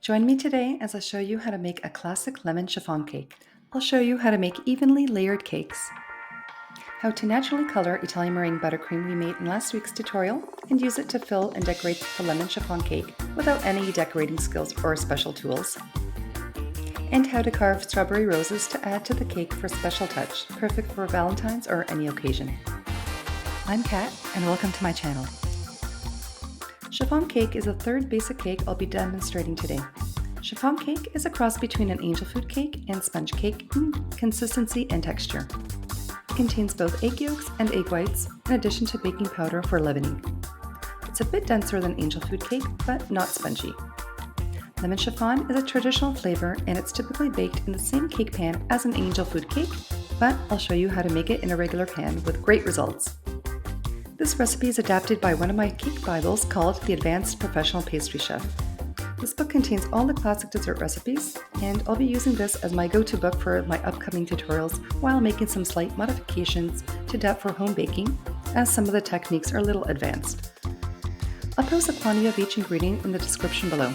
Join me today as I show you how to make a classic lemon chiffon cake. I'll show you how to make evenly layered cakes, how to naturally color Italian meringue buttercream we made in last week's tutorial, and use it to fill and decorate the lemon chiffon cake without any decorating skills or special tools, and how to carve strawberry roses to add to the cake for a special touch, perfect for Valentine's or any occasion. I'm Kat, and welcome to my channel. Chiffon cake is the third basic cake I'll be demonstrating today. Chiffon cake is a cross between an angel food cake and sponge cake in consistency and texture. It contains both egg yolks and egg whites, in addition to baking powder for leavening. It's a bit denser than angel food cake, but not spongy. Lemon chiffon is a traditional flavor, and it's typically baked in the same cake pan as an angel food cake, but I'll show you how to make it in a regular pan with great results. This recipe is adapted by one of my cake Bibles called The Advanced Professional Pastry Chef. This book contains all the classic dessert recipes, and I'll be using this as my go-to book for my upcoming tutorials while making some slight modifications to adapt for home baking, as some of the techniques are a little advanced. I'll post the quantity of each ingredient in the description below.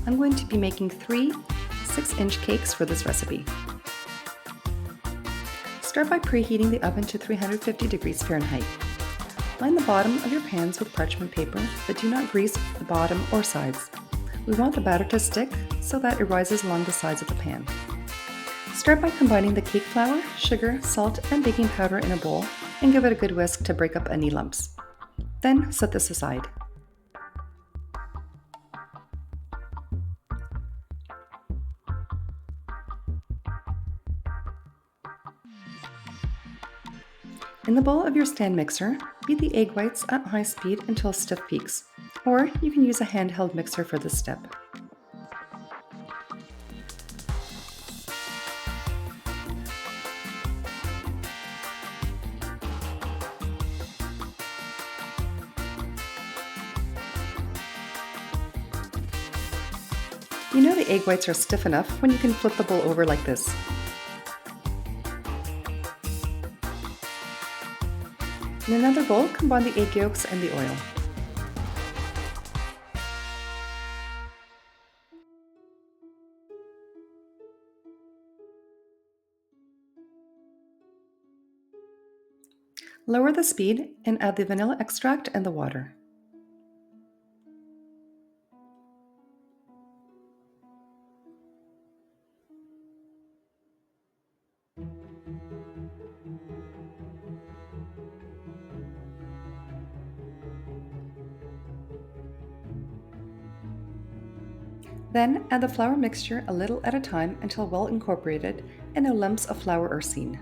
I'm going to be making 3 6-inch cakes for this recipe. Start by preheating the oven to 350 degrees Fahrenheit. Line the bottom of your pans with parchment paper, but do not grease the bottom or sides. We want the batter to stick so that it rises along the sides of the pan. Start by combining the cake flour, sugar, salt, and baking powder in a bowl and give it a good whisk to break up any lumps. Then set this aside. In the bowl of your stand mixer, beat the egg whites at high speed until stiff peaks, or you can use a handheld mixer for this step. You know the egg whites are stiff enough when you can flip the bowl over like this. In another bowl, combine the egg yolks and the oil. Lower the speed and add the vanilla extract and the water. Then add the flour mixture a little at a time until well incorporated and no lumps of flour are seen.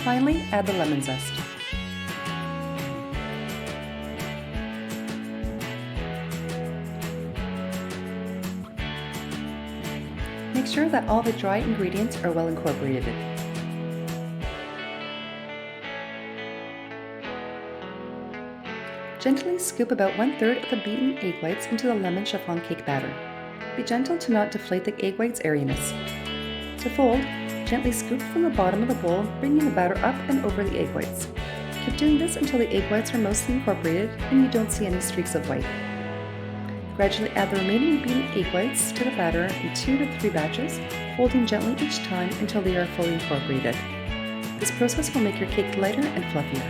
Finally, add the lemon zest. Make sure that all the dry ingredients are well incorporated. Gently scoop about 1/3 of the beaten egg whites into the lemon chiffon cake batter. Be gentle to not deflate the egg white's airiness. To fold, gently scoop from the bottom of the bowl, bringing the batter up and over the egg whites. Keep doing this until the egg whites are mostly incorporated and you don't see any streaks of white. Gradually add the remaining beaten egg whites to the batter in 2 to 3 batches, folding gently each time until they are fully incorporated. This process will make your cake lighter and fluffier.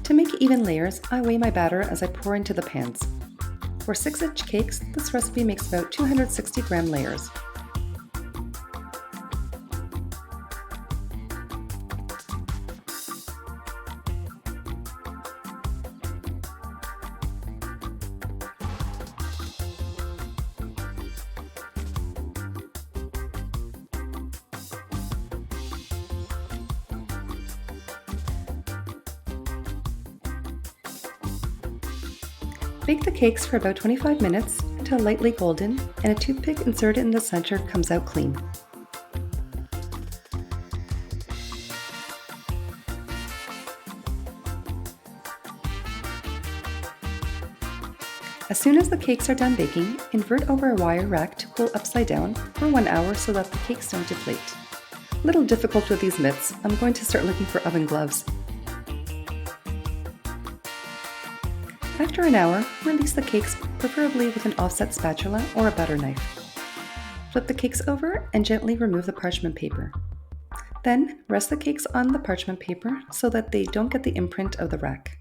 To make even layers, I weigh my batter as I pour into the pans. For 6-inch cakes, this recipe makes about 260-gram layers. Bake the cakes for about 25 minutes until lightly golden and a toothpick inserted in the center comes out clean. As soon as the cakes are done baking, invert over a wire rack to cool upside down for 1 hour so that the cakes don't deflate. A little difficult with these mitts, I'm going to start looking for oven gloves. After an hour, release the cakes, preferably with an offset spatula or a butter knife. Flip the cakes over and gently remove the parchment paper. Then, rest the cakes on the parchment paper so that they don't get the imprint of the rack.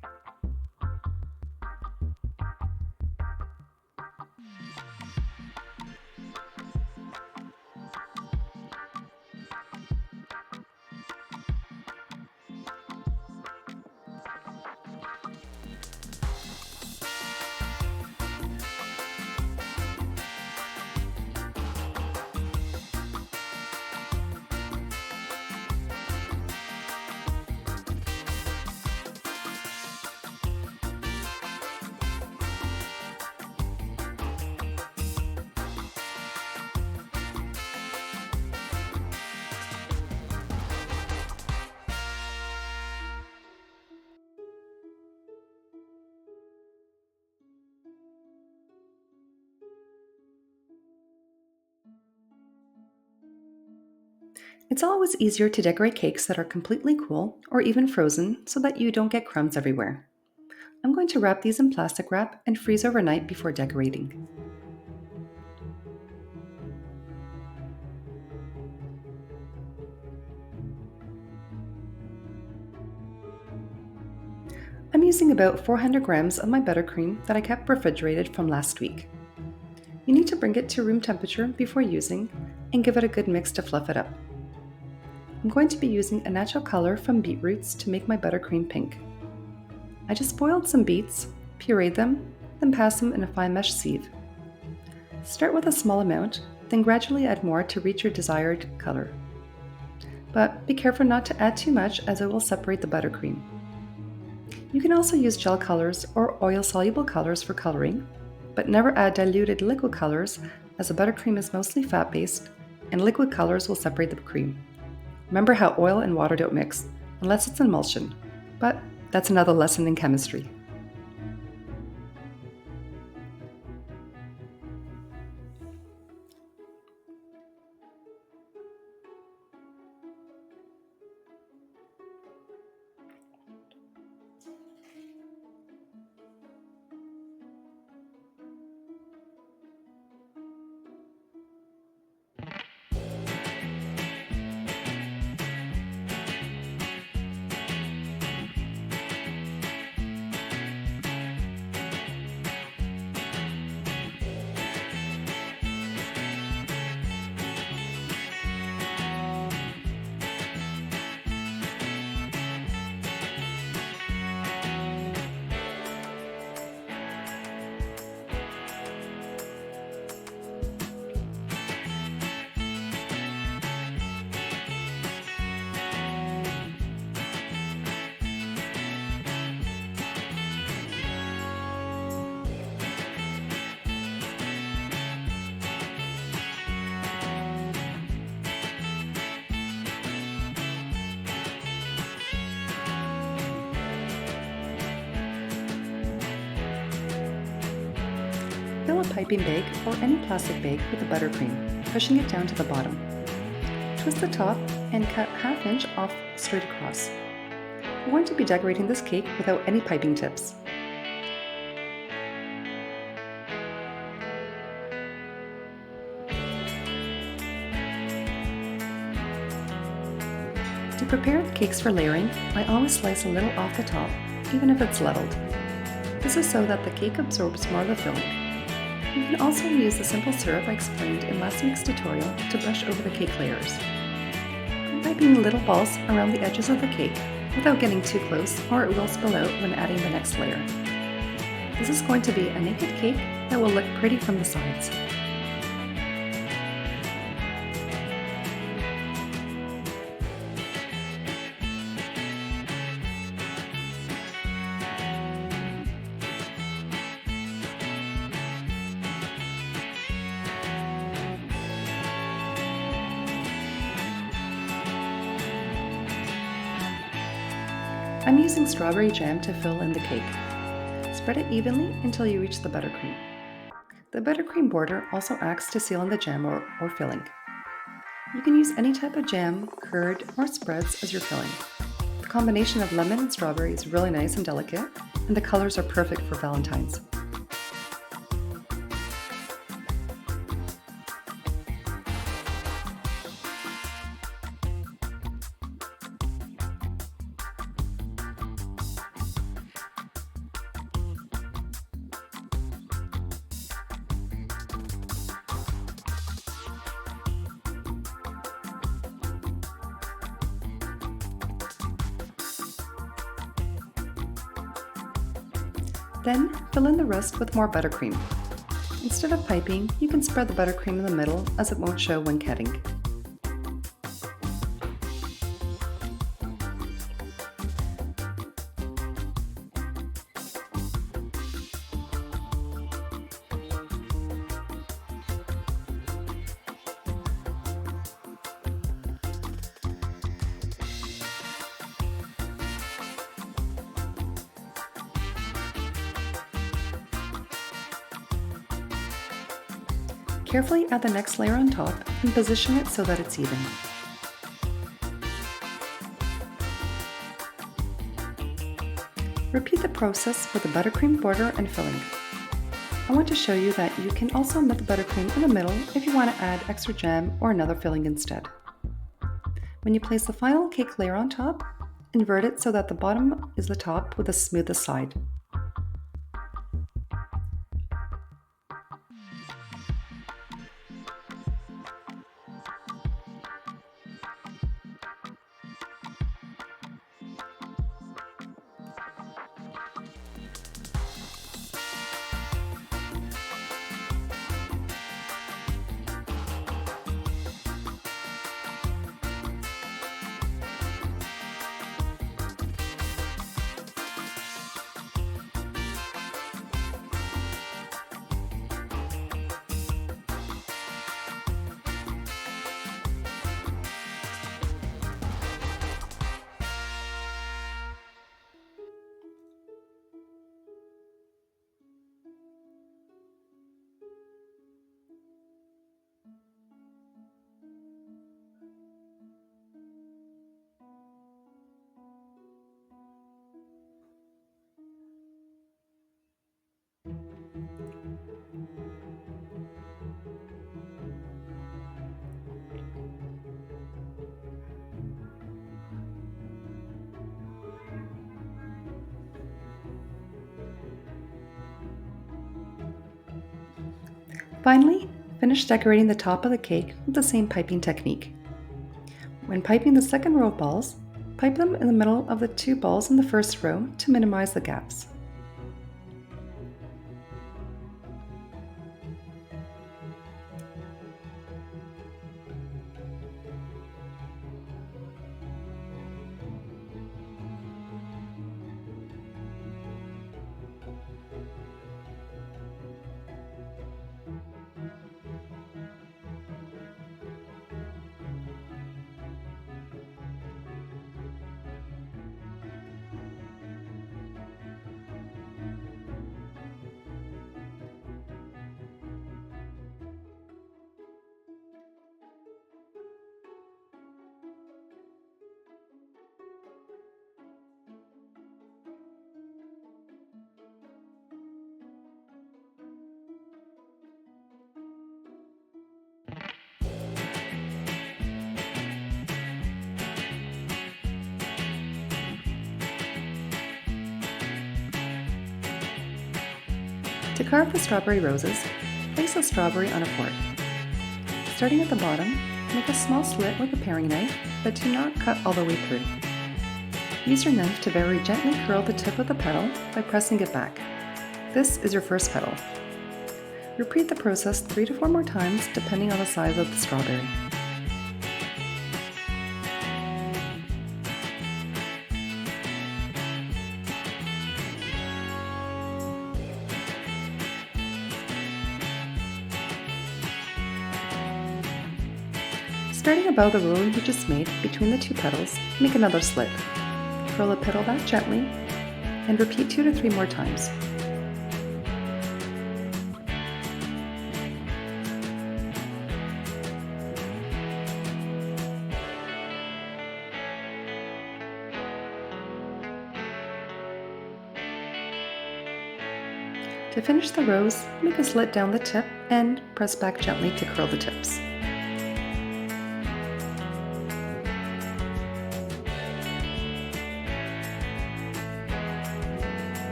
It's always easier to decorate cakes that are completely cool or even frozen so that you don't get crumbs everywhere. I'm going to wrap these in plastic wrap and freeze overnight before decorating. I'm using about 400 grams of my buttercream that I kept refrigerated from last week. You need to bring it to room temperature before using and give it a good mix to fluff it up. I'm going to be using a natural color from beetroots to make my buttercream pink. I just boiled some beets, pureed them, then passed them in a fine mesh sieve. Start with a small amount, then gradually add more to reach your desired color. But be careful not to add too much as it will separate the buttercream. You can also use gel colors or oil-soluble colors for coloring, but never add diluted liquid colors as the buttercream is mostly fat-based and liquid colors will separate the cream. Remember how oil and water don't mix, unless it's an emulsion, but that's another lesson in chemistry. Fill a piping bag or any plastic bag with the buttercream, pushing it down to the bottom. Twist the top and cut 1/2 inch off straight across. We're going to be decorating this cake without any piping tips. To prepare the cakes for layering, I always slice a little off the top, even if it's leveled. This is so that the cake absorbs more of the filling. You can also use the simple syrup I explained in last week's tutorial to brush over the cake layers. I'm piping little balls around the edges of the cake without getting too close, or it will spill out when adding the next layer. This is going to be a naked cake that will look pretty from the sides. I'm using strawberry jam to fill in the cake. Spread it evenly until you reach the buttercream. The buttercream border also acts to seal in the jam or filling. You can use any type of jam, curd, or spreads as your filling. The combination of lemon and strawberry is really nice and delicate, and the colors are perfect for Valentine's. Then, fill in the rest with more buttercream. Instead of piping, you can spread the buttercream in the middle as it won't show when cutting. Carefully add the next layer on top and position it so that it's even. Repeat the process for the buttercream border and filling. I want to show you that you can also knit the buttercream in the middle if you want to add extra jam or another filling instead. When you place the final cake layer on top, invert it so that the bottom is the top with the smoothest side. Finally, finish decorating the top of the cake with the same piping technique. When piping the second row of balls, pipe them in the middle of the 2 balls in the first row to minimize the gaps. To carve the strawberry roses, place a strawberry on a fork. Starting at the bottom, make a small slit with a paring knife, but do not cut all the way through. Use your knife to very gently curl the tip of the petal by pressing it back. This is your first petal. Repeat the process 3 to 4 more times depending on the size of the strawberry. Starting above the row you just made between the 2 petals, make another slit. Curl the petal back gently and repeat 2 to 3 more times. To finish the rose, make a slit down the tip and press back gently to curl the tips.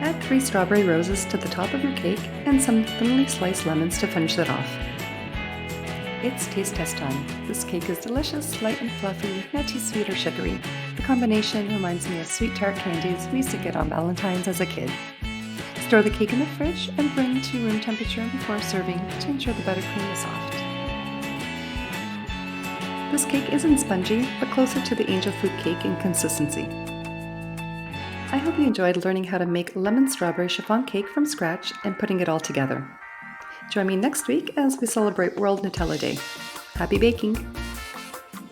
Add 3 strawberry roses to the top of your cake and some thinly sliced lemons to finish it off. It's taste test time. This cake is delicious, light and fluffy, not too sweet or sugary. The combination reminds me of sweet tart candies we used to get on Valentine's as a kid. Store the cake in the fridge and bring to room temperature before serving to ensure the buttercream is soft. This cake isn't spongy, but closer to the angel food cake in consistency. I hope you enjoyed learning how to make lemon strawberry chiffon cake from scratch and putting it all together. Join me next week as we celebrate World Nutella Day. Happy baking!